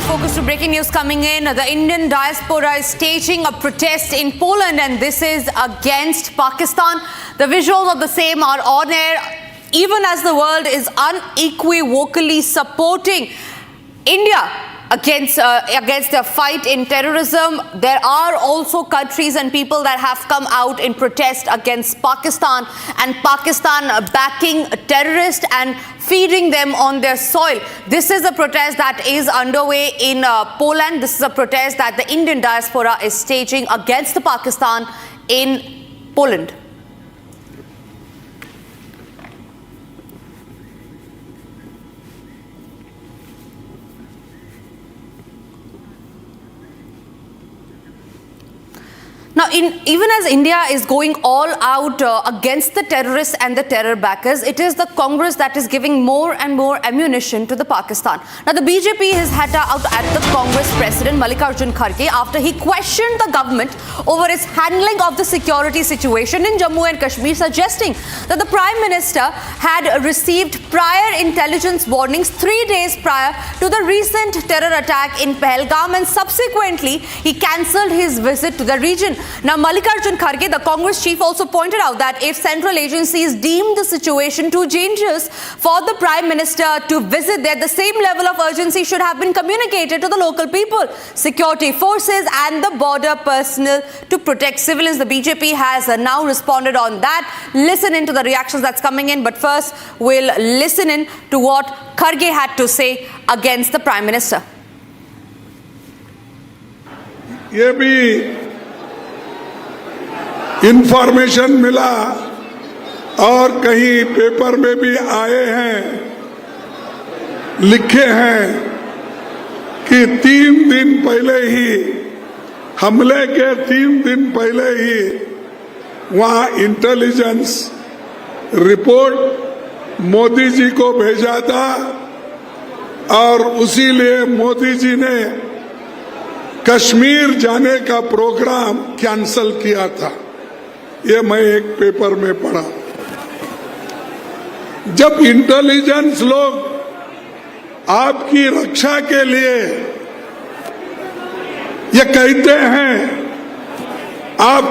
our focus to breaking news coming in. The Indian diaspora is staging a protest in Poland, and this is against Pakistan. The visuals of the same are on air, even as the world is unequivocally supporting India against the fight in terrorism. There are also countries and people that have come out in protest against Pakistan, and Pakistan backing terrorists and feeding them on their soil. This is a protest that is underway in Poland. This is a protest that the Indian diaspora is staging against the Pakistan in Poland. Now, even as India is going all out against the terrorists and the terror backers, it is the Congress that is giving more and more ammunition to the Pakistan. Now, the BJP has had out at the Congress President Mallikarjun Kharge after he questioned the government over its handling of the security situation in Jammu and Kashmir, suggesting that the Prime Minister had received prior intelligence warnings 3 days prior to the recent terror attack in Pahalgam, and subsequently he cancelled his visit to the region. Now, Mallikarjun Kharge, the Congress chief, also pointed out that if central agencies deemed the situation too dangerous for the Prime Minister to visit there, the same level of urgency should have been communicated to the local people, security forces and the border personnel to protect civilians. The BJP has now responded on that. Listen into the reactions that's coming in, but first we'll listen in to what Kharge had to say against the Prime Minister. ये भी information मिला और कहीं paper में भी आए हैं, लिखे हैं कि 3 दिन पहले ही, हमले के 3 दिन पहले ही वहां इंटेलिजेंस रिपोर्ट मोदी जी को भेजा था और उसीलिए मोदी जी ने कश्मीर जाने का प्रोग्राम कैंसल किया था। ये मैं एक पेपर में पढ़ा। जब इंटेलिजेंस लोग आपकी रक्षा के लिए ये कहते हैं, आप